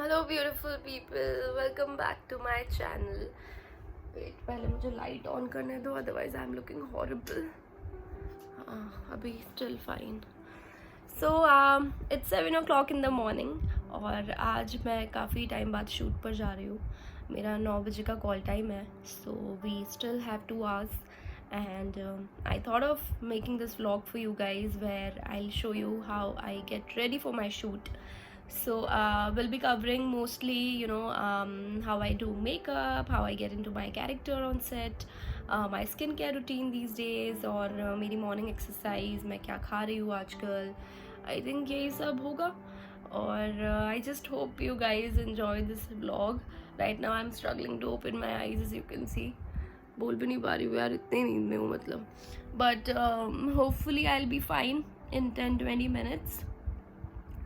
Hello beautiful people, welcome back to my channel. Wait, पहले मुझे light on करने दो, otherwise I am looking horrible. हाँ, अभी still fine. So it's 7 o'clock in the morning और आज मैं काफ़ी टाइम बाद शूट पर जा रही हूँ. मेरा 9 बजे का कॉल टाइम है, so we still have 2 hours. And I thought of making this vlog for you guys where I'll show you how I get ready for my shoot. So we'll be covering mostly, how I do makeup, how I get into my character on set, my skincare routine these days, और मेरी morning exercise, मैं क्या खा रही हूँ आजकल. I think यही सब होगा. और I just hope you guys enjoy this vlog. Right now I'm struggling to open my eyes, as you can see. बोल भी नहीं पा रही हूँ यार, इतनी नींद में हूँ मतलब. But hopefully I will be fine in 10-20 minutes.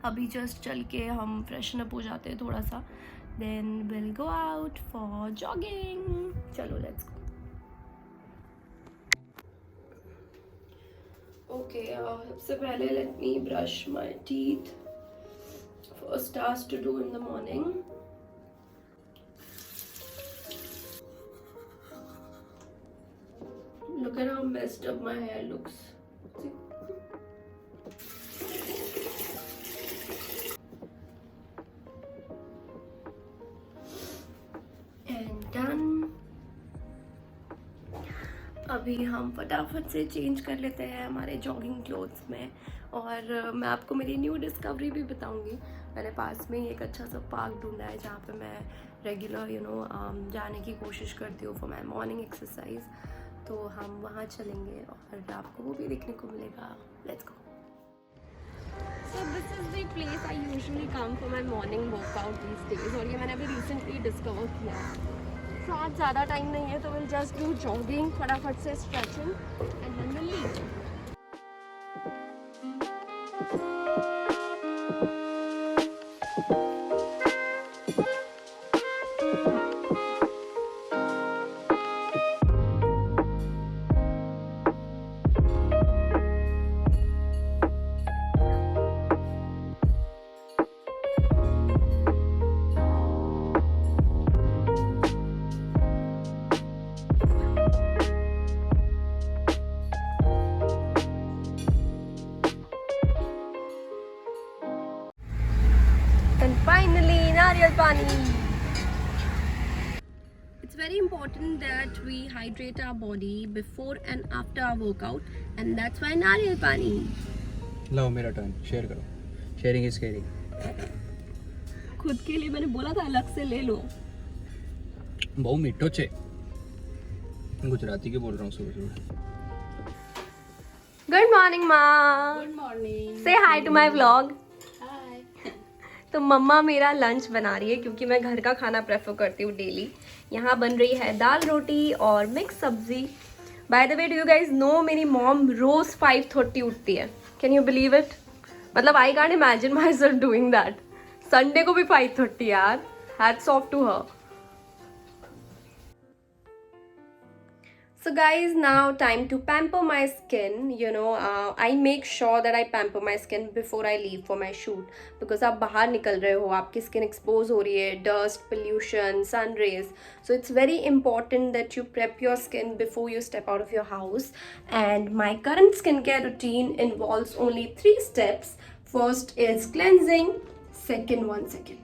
अभी जस्ट चल के हम फ्रेशन अप हो जाते हैं थोड़ा सा, then will go out for jogging. चलो लेट्स गो. ओके, सबसे पहले let me brush my teeth. First task to do in the morning. Look at how messed up my hair looks. See? And done. अभी हम फटाफट से change कर लेते हैं हमारे जॉगिंग क्लोथ्स में. और मैं आपको मेरी न्यू डिस्कवरी भी बताऊंगी. मैंने पास में ही एक अच्छा सा पार्क ढूंढा है जहाँ पे मैं रेगुलर जाने की कोशिश करती हूँ फॉर माई मॉर्निंग एक्सरसाइज. तो हम वहाँ चलेंगे और आपको वो भी देखने को मिलेगा. Let's go. So this is the place I usually come for my morning workout these days. और ये मैंने अभी recently discover किया है. तो आज ज़्यादा टाइम नहीं है तो we'll just do jogging, फटाफट से stretching and then we'll leave. And finally, नारियल पानी. It's very important that we hydrate our body before and after our workout, and that's why नारियल पानी. लो मेरा टर्न, शेयर करो. Sharing is caring. खुद के लिए मैंने बोला था अलग से ले लो. बहु मीठो छे. गुजराती के बोल रहा हूँ सुबह सुबह. Good morning, माँ. Good morning. Say hi to my vlog. हाय. तो मम्मा मेरा लंच बना रही है क्योंकि मैं घर का खाना प्रेफर करती हूँ डेली. यहाँ बन रही है दाल रोटी और मिक्स सब्जी. By the way, do you guys know मेरी मॉम रोज 5:30 उठती है. Can you believe it? मतलब I can't imagine myself doing that. Sunday को भी 5:30 यार. Hats off to her. So guys, now time to pamper my skin. I make sure that I pamper my skin before I leave for my shoot. Because आप बाहर निकल रहे हो, आपकी skin expose हो रही है, dust, pollution, sun rays. So it's very important that you prep your skin before you step out of your house. And my current skincare routine involves only 3 steps. First is cleansing. One second.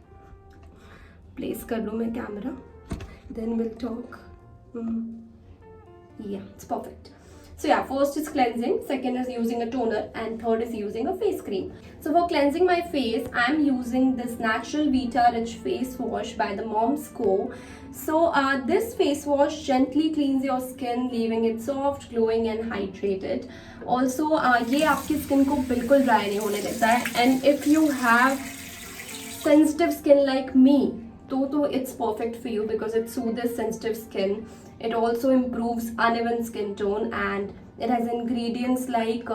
Place कर लूँ मैं camera. Then we'll talk. Yeah, it's perfect. So yeah, first is cleansing, second is using a toner, and third is using a face cream. So for cleansing my face, I'm using this Natural Vita Rich face wash by the Mom's Co. So this face wash gently cleans your skin, leaving it soft, glowing and hydrated. Also ये आपकी skin को बिल्कुल dry नहीं होने देता है. And if you have sensitive skin like me, तो it's perfect for you because it soothes sensitive skin. It also improves uneven skin tone and it has ingredients like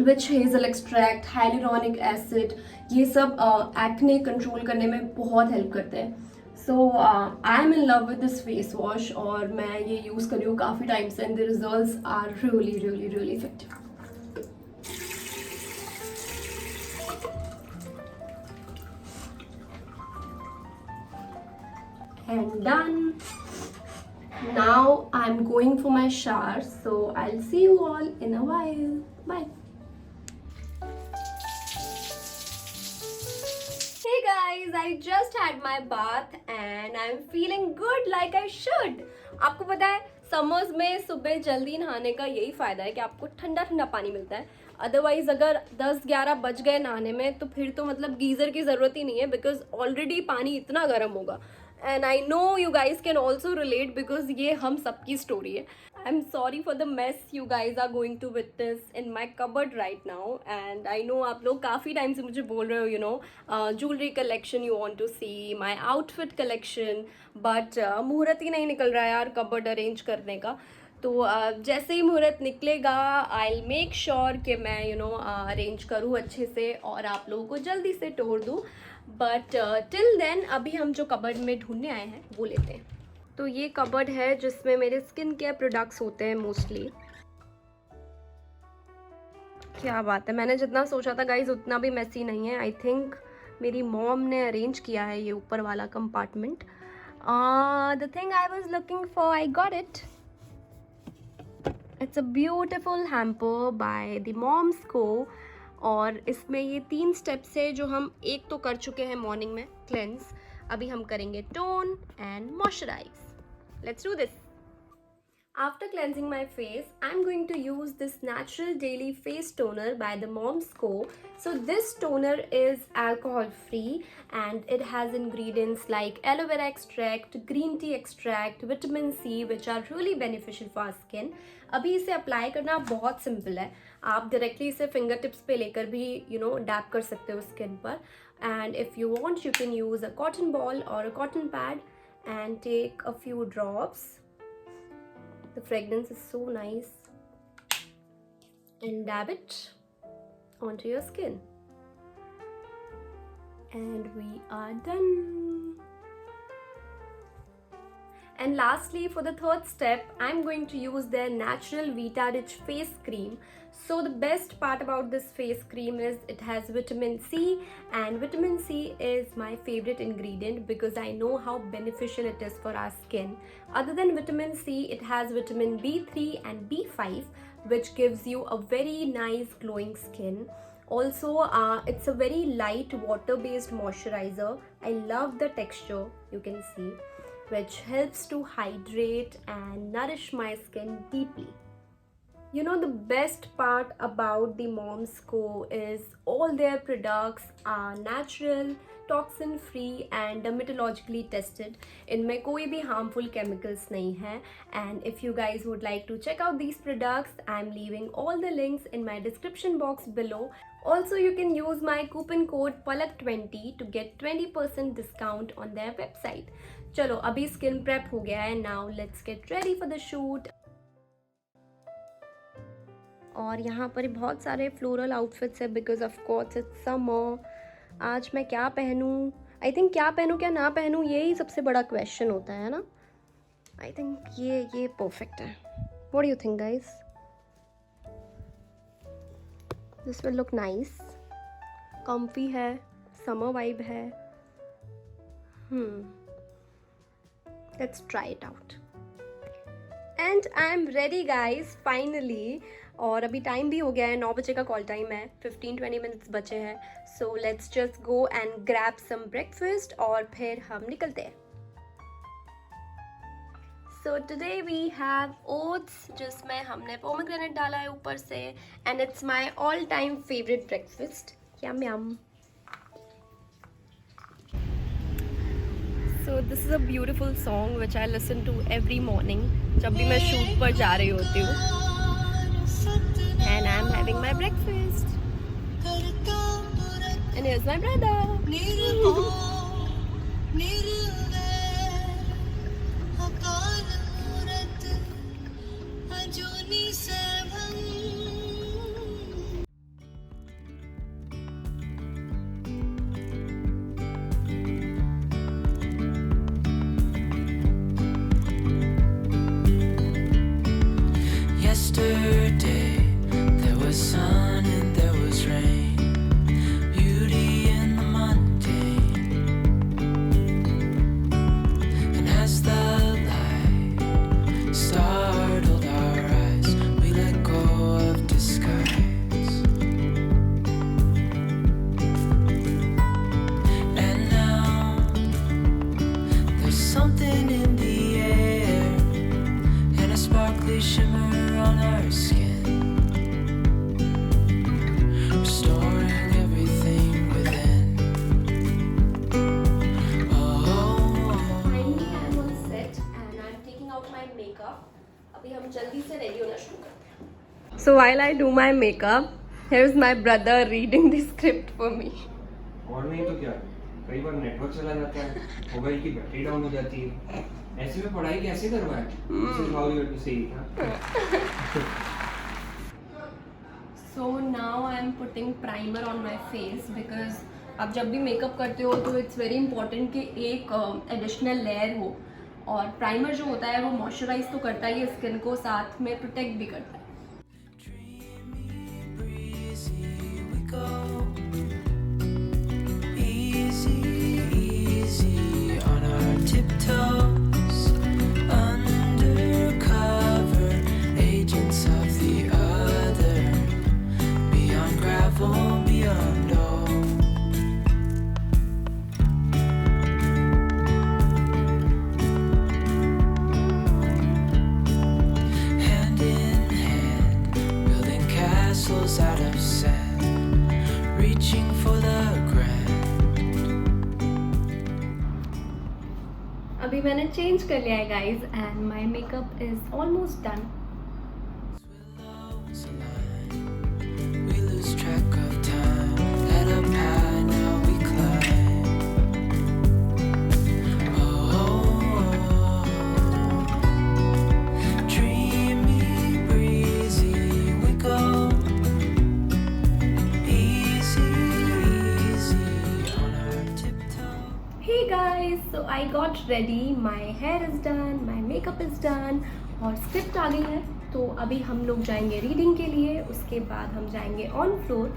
witch hazel extract, hyaluronic acid. ये सब acne control करने में बहुत help करते हैं. So I'm in love with this face wash और मैं ये use कर रही हूँ काफ़ी टाइम से and the results are really really really effective. and done. Now I'm going for my shower, so I'll see you all in a while. Bye. Hey guys, I just had my bath and I'm feeling good like I should. आपको पता है summers में सुबह जल्दी नहाने का यही फायदा है कि आपको ठंडा ठंडा पानी मिलता है. अदरवाइज अगर 10-11 बज गए नहाने में तो फिर तो मतलब गीज़र की ज़रूरत ही नहीं है, बिकॉज ऑलरेडी पानी इतना गर्म होगा. And I know you guys can also relate because ये हम सबकी स्टोरी है. I am sorry for the mess you guys are going to witness in my cupboard right now. And I know आप लोग काफ़ी टाइम से मुझे बोल रहे हो, you know, jewellery collection you want to see, my outfit collection, but मुहूर्त ही नहीं निकल रहा है यार कबर्ड अरेंज करने का. तो जैसे ही मुहूर्त निकलेगा आई विल मेक श्योर कि मैं यू नो अरेंज करूँ अच्छे से और आप लोगों को जल्दी से तोड़ दूँ. बट टिल देन अभी हम जो कबर्ड में ढूंढने आए हैं वो लेते हैं. तो ये कबर्ड है जिसमें मेरे स्किन केयर प्रोडक्ट्स होते हैं मोस्टली. क्या बात है, मैंने जितना सोचा था गाइज उतना भी मेसी नहीं है. आई थिंक मेरी मॉम ने अरेंज किया है ये ऊपर वाला compartment. The thing I was looking for, I got it. It's a beautiful hamper by the Moms Co. और इसमें ये 3 स्टेप्स है जो हम एक तो कर चुके हैं मॉर्निंग में, क्लेंस. अभी हम करेंगे tone and moisturise. Let's do this. After cleansing my face, I'm going to use this natural daily face toner by the Moms Co. So this toner is alcohol free and it has ingredients like aloe vera extract, green tea extract, vitamin C which are really beneficial for our skin. अभी इसे apply करना बहुत simple है. आप directly इसे finger tips पे लेकर भी यू नो डैप कर सकते हो स्किन पर. And if you want you can use a cotton ball और a cotton pad and take a few drops. The fragrance is so nice. And dab it onto your skin. And we are done. And lastly, for the third step, I'm going to use their natural Vita Rich face cream. So the best part about this face cream is it has vitamin C, and vitamin C is my favorite ingredient because I know how beneficial it is for our skin. Other than vitamin C, it has vitamin B3 and B5 which gives you a very nice glowing skin. Also, it's a very light water-based moisturizer. I love the texture, you can see, which helps to hydrate and nourish my skin deeply. You know, the best part about the Moms Co is all their products are natural, toxin free and dermatologically tested. इनमें कोई भी harmful chemicals नहीं है. And if you guys would like to check out these products, I'm leaving all the links in my description box below. Also, you can use my coupon code PALAK20 to get 20% discount on their website. चलो अभी skin prep हो गया है. Now let's get ready for the shoot. और यहाँ पर बहुत सारे फ्लोरल आउटफिट्स है because of course it's summer. आज मैं क्या पहनूँ, आई थिंक क्या पहनूँ क्या ना पहनूँ यही सबसे बड़ा क्वेश्चन होता है ना. आई थिंक ये परफेक्ट है. What do you think guys? This will look nice. Comfy है, समर वाइब है. Let's try it out. And I am ready guys finally. और अभी टाइम भी हो गया है, 9 बजे का कॉल टाइम है. 15-20 मिनट्स बचे हैं. So let's just go and grab some breakfast और फिर हम निकलते हैं. So today we have oats जिसमें हमने पोमेग्रेनेट डाला है ऊपर से. And it's my all time favourite breakfast. Yum yum. So this is a beautiful song which I listen to every morning जब भी मैं शूट पर जा रही होती हूँ. And I'm having my breakfast. And here's my brother. Yesterday there was sun and there was rain, beauty in the mundane. So while I do my makeup, here's my brother reading the script for me. और नहीं तो क्या, कई बार network चला जाता है, mobile की battery down हो जाती है, ऐसे में पढ़ाई कैसे करवाएं? This is how you have to say it, हाँ? So now I am putting primer on my face because आप जब भी मेकअप करते हो तो इट्स वेरी इंपॉर्टेंट कि एक एडिशनल लेयर हो, और प्राइमर जो होता है वो मॉइस्चराइज तो करता ही है स्किन को, साथ में प्रोटेक्ट भी करता है. Out of sand, reaching for the grand. अभी मैंने चेंज कर लिया है guys, and my makeup is almost done. We lose track of time. Head up high, now we climb. Dreamy, breezy, we go. Hey guys, so I got ready, my hair is done, my makeup is done, और script आ गई है. तो अभी हम लोग जाएंगे reading के लिए, उसके बाद हम जाएंगे on floor,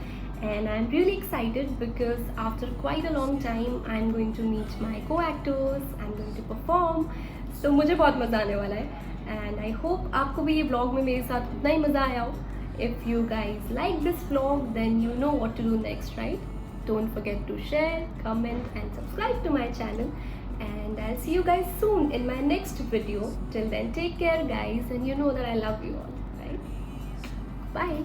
and I am really excited because after quite a long time I am going to meet my co actors, I am going to perform. So मुझे बहुत मज़ा आने वाला है, एंड आई होप आपको भी ये ब्लॉग में मेरे साथ उतना ही मज़ा आया हो. If you guys like this blog then you know what to do next, right? Don't forget to share, comment and subscribe to my channel, and I'll see you guys soon in my next video. Till then, take care guys, and you know that I love you all, right? Bye.